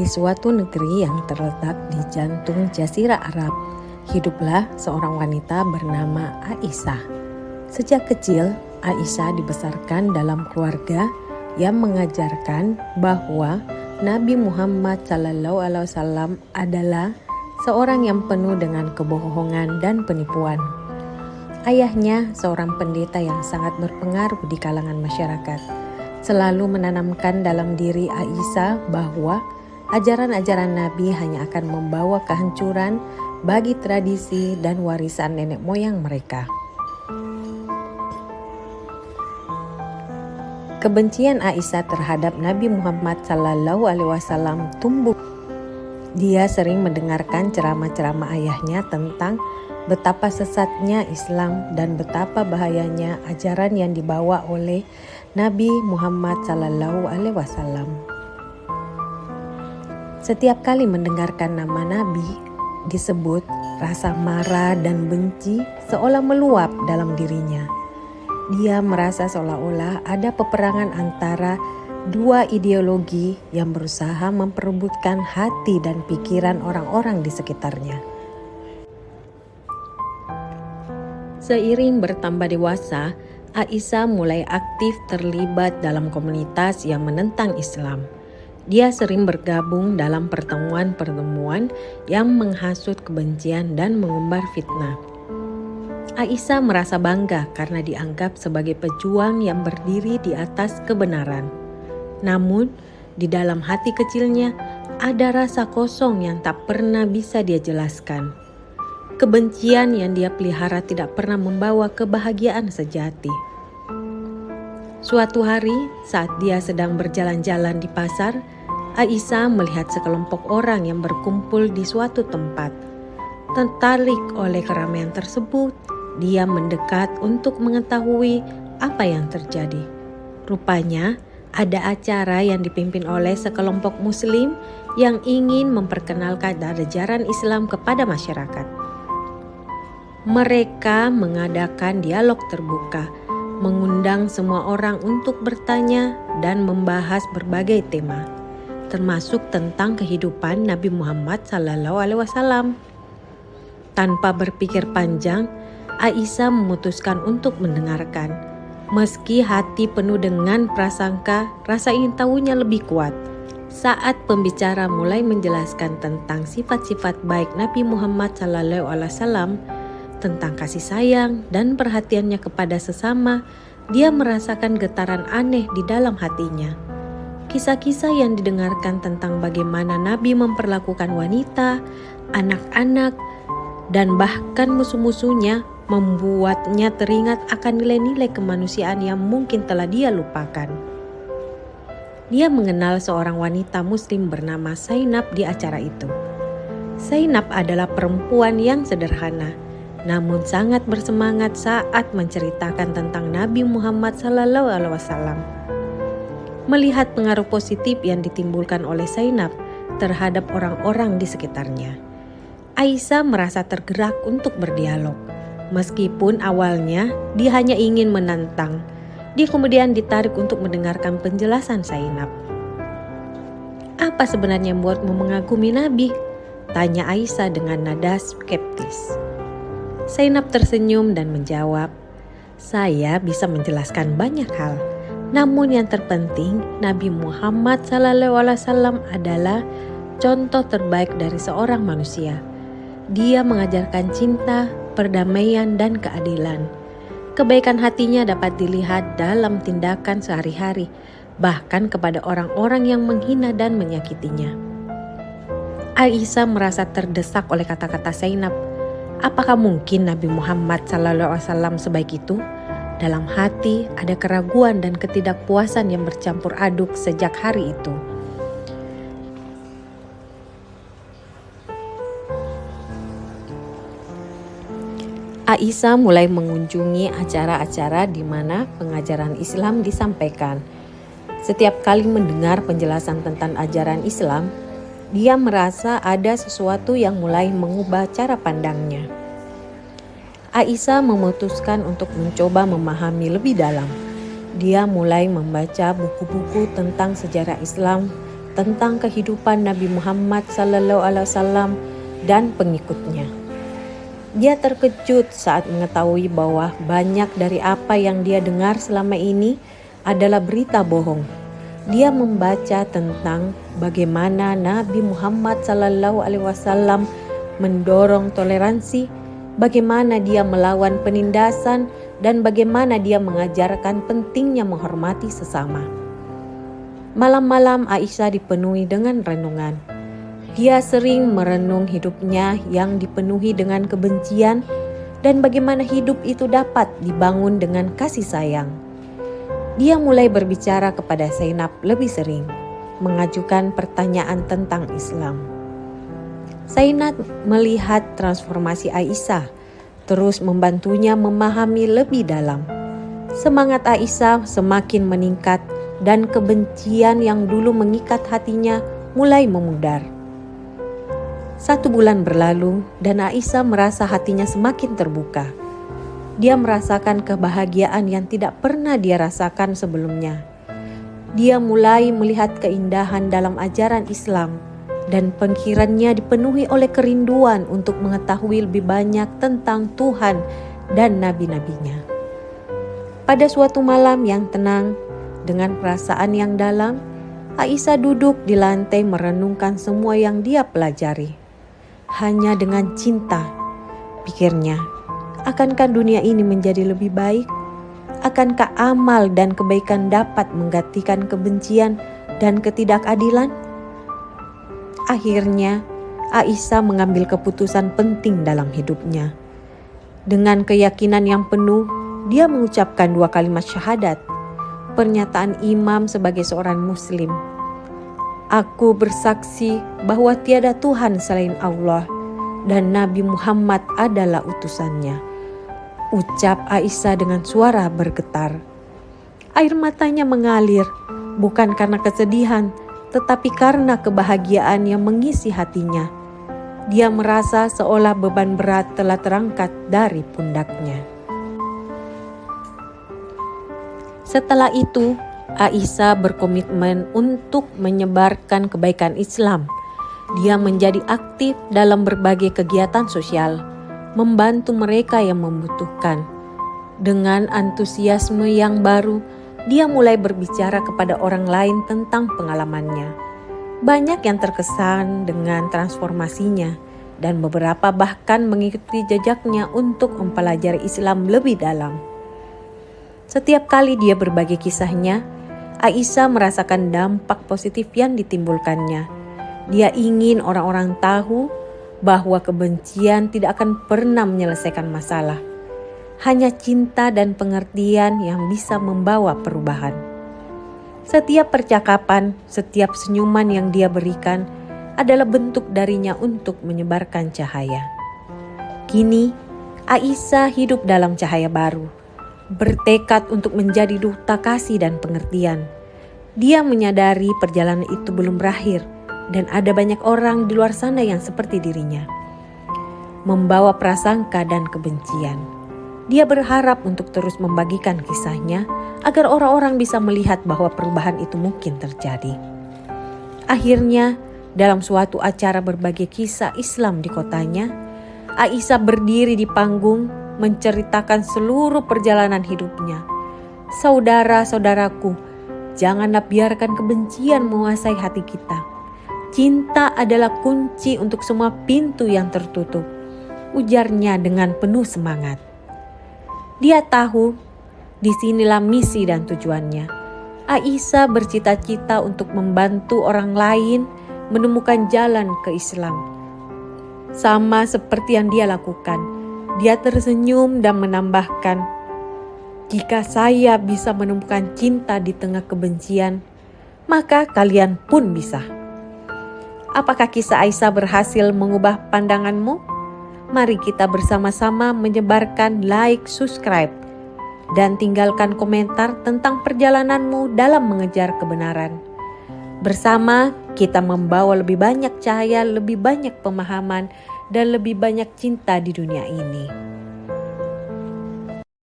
Di suatu negeri yang terletak di jantung Jazirah Arab, hiduplah seorang wanita bernama Aisyah. Sejak kecil, Aisyah dibesarkan dalam keluarga yang mengajarkan bahwa Nabi Muhammad SAW adalah seorang yang penuh dengan kebohongan dan penipuan. Ayahnya, seorang pendeta yang sangat berpengaruh di kalangan masyarakat, selalu menanamkan dalam diri Aisyah bahwa ajaran-ajaran Nabi hanya akan membawa kehancuran bagi tradisi dan warisan nenek moyang mereka. Kebencian Aisyah terhadap Nabi Muhammad SAW tumbuh. Dia sering mendengarkan ceramah-ceramah ayahnya tentang betapa sesatnya Islam dan betapa bahayanya ajaran yang dibawa oleh Nabi Muhammad SAW. Setiap kali mendengarkan nama Nabi disebut, rasa marah dan benci seolah meluap dalam dirinya. Dia merasa seolah-olah ada peperangan antara dua ideologi yang berusaha memperebutkan hati dan pikiran orang-orang di sekitarnya. Seiring bertambah dewasa, Aisyah mulai aktif terlibat dalam komunitas yang menentang Islam. Dia sering bergabung dalam pertemuan-pertemuan yang menghasut kebencian dan mengumbar fitnah. Aisyah merasa bangga karena dianggap sebagai pejuang yang berdiri di atas kebenaran. Namun, di dalam hati kecilnya ada rasa kosong yang tak pernah bisa dia jelaskan. Kebencian yang dia pelihara tidak pernah membawa kebahagiaan sejati. Suatu hari, saat dia sedang berjalan-jalan di pasar, Aisyah melihat sekelompok orang yang berkumpul di suatu tempat. Tertarik oleh keramaian tersebut, dia mendekat untuk mengetahui apa yang terjadi. Rupanya, ada acara yang dipimpin oleh sekelompok muslim yang ingin memperkenalkan ajaran Islam kepada masyarakat. Mereka mengadakan dialog terbuka, mengundang semua orang untuk bertanya dan membahas berbagai tema, termasuk tentang kehidupan Nabi Muhammad SAW. Tanpa berpikir panjang, Aisyah memutuskan untuk mendengarkan. Meski hati penuh dengan prasangka, rasa ingin tahunya lebih kuat. Saat pembicara mulai menjelaskan tentang sifat-sifat baik Nabi Muhammad SAW, tentang kasih sayang dan perhatiannya kepada sesama, dia merasakan getaran aneh di dalam hatinya. Kisah-kisah yang didengarkan tentang bagaimana Nabi memperlakukan wanita, anak-anak, dan bahkan musuh-musuhnya membuatnya teringat akan nilai-nilai kemanusiaan yang mungkin telah dia lupakan. Dia mengenal seorang wanita muslim bernama Zainab di acara itu. Zainab adalah perempuan yang sederhana, namun sangat bersemangat saat menceritakan tentang Nabi Muhammad SAW. Melihat pengaruh positif yang ditimbulkan oleh Zainab terhadap orang-orang di sekitarnya, Aisyah merasa tergerak untuk berdialog. Meskipun awalnya dia hanya ingin menantang, dia kemudian ditarik untuk mendengarkan penjelasan Zainab. "Apa sebenarnya yang membuatmu mengagumi Nabi?" tanya Aisyah dengan nada skeptis. Zainab tersenyum dan menjawab, "Saya bisa menjelaskan banyak hal. Namun yang terpenting, Nabi Muhammad SAW adalah contoh terbaik dari seorang manusia. Dia mengajarkan cinta, perdamaian, dan keadilan. Kebaikan hatinya dapat dilihat dalam tindakan sehari-hari, bahkan kepada orang-orang yang menghina dan menyakitinya." Aisyah merasa terdesak oleh kata-kata Zainab. Apakah mungkin Nabi Muhammad SAW sebaik itu? Dalam hati ada keraguan dan ketidakpuasan yang bercampur aduk sejak hari itu. Aisyah mulai mengunjungi acara-acara di mana pengajaran Islam disampaikan. Setiap kali mendengar penjelasan tentang ajaran Islam, dia merasa ada sesuatu yang mulai mengubah cara pandangnya. Aisyah memutuskan untuk mencoba memahami lebih dalam. Dia mulai membaca buku-buku tentang sejarah Islam, tentang kehidupan Nabi Muhammad SAW dan pengikutnya. Dia terkejut saat mengetahui bahwa banyak dari apa yang dia dengar selama ini adalah berita bohong. Dia membaca tentang bagaimana Nabi Muhammad SAW mendorong toleransi, bagaimana dia melawan penindasan, dan bagaimana dia mengajarkan pentingnya menghormati sesama. Malam-malam Aisyah dipenuhi dengan renungan. Dia sering merenung hidupnya yang dipenuhi dengan kebencian dan bagaimana hidup itu dapat dibangun dengan kasih sayang. Dia mulai berbicara kepada Zainab lebih sering, mengajukan pertanyaan tentang Islam. Zainab melihat transformasi Aisyah, terus membantunya memahami lebih dalam. Semangat Aisyah semakin meningkat dan kebencian yang dulu mengikat hatinya mulai memudar. 1 bulan berlalu dan Aisyah merasa hatinya semakin terbuka. Dia merasakan kebahagiaan yang tidak pernah dia rasakan sebelumnya. Dia mulai melihat keindahan dalam ajaran Islam dan pikirannya dipenuhi oleh kerinduan untuk mengetahui lebih banyak tentang Tuhan dan nabi-nabinya. Pada suatu malam yang tenang, dengan perasaan yang dalam, Aisyah duduk di lantai merenungkan semua yang dia pelajari. Hanya dengan cinta, pikirnya, akankah dunia ini menjadi lebih baik? Akankah amal dan kebaikan dapat menggantikan kebencian dan ketidakadilan? Akhirnya, Aisyah mengambil keputusan penting dalam hidupnya. Dengan keyakinan yang penuh, dia mengucapkan 2 kalimat syahadat, pernyataan imam sebagai seorang muslim. Aku bersaksi bahwa tiada Tuhan selain Allah dan Nabi Muhammad adalah utusannya, ucap Aisyah dengan suara bergetar. Air matanya mengalir, bukan karena kesedihan, tetapi karena kebahagiaan yang mengisi hatinya. Dia merasa seolah beban berat telah terangkat dari pundaknya. Setelah itu, Aisyah berkomitmen untuk menyebarkan kebaikan Islam. Dia menjadi aktif dalam berbagai kegiatan sosial, membantu mereka yang membutuhkan. Dengan antusiasme yang baru, dia mulai berbicara kepada orang lain tentang pengalamannya. Banyak yang terkesan dengan transformasinya, dan beberapa bahkan mengikuti jejaknya untuk mempelajari Islam lebih dalam. Setiap kali dia berbagi kisahnya, Aisyah merasakan dampak positif yang ditimbulkannya. Dia ingin orang-orang tahu bahwa kebencian tidak akan pernah menyelesaikan masalah. Hanya cinta dan pengertian yang bisa membawa perubahan. Setiap percakapan, setiap senyuman yang dia berikan adalah bentuk darinya untuk menyebarkan cahaya. Kini, Aisyah hidup dalam cahaya baru, bertekad untuk menjadi duta kasih dan pengertian. Dia menyadari perjalanan itu belum berakhir dan ada banyak orang di luar sana yang seperti dirinya, membawa prasangka dan kebencian. Dia berharap untuk terus membagikan kisahnya agar orang-orang bisa melihat bahwa perubahan itu mungkin terjadi. Akhirnya, dalam suatu acara berbagi kisah Islam di kotanya, Aisyah berdiri di panggung menceritakan seluruh perjalanan hidupnya. Saudara-saudaraku, janganlah biarkan kebencian menguasai hati kita. Cinta adalah kunci untuk semua pintu yang tertutup, ujarnya dengan penuh semangat. Dia tahu, disinilah misi dan tujuannya. Aisyah bercita-cita untuk membantu orang lain menemukan jalan ke Islam. Sama seperti yang dia lakukan. Dia tersenyum dan menambahkan, jika saya bisa menemukan cinta di tengah kebencian, maka kalian pun bisa. Apakah kisah Aisyah berhasil mengubah pandanganmu? Mari kita bersama-sama menyebarkan like, subscribe, dan tinggalkan komentar tentang perjalananmu dalam mengejar kebenaran. Bersama kita membawa lebih banyak cahaya, lebih banyak pemahaman, dan lebih banyak cinta di dunia ini.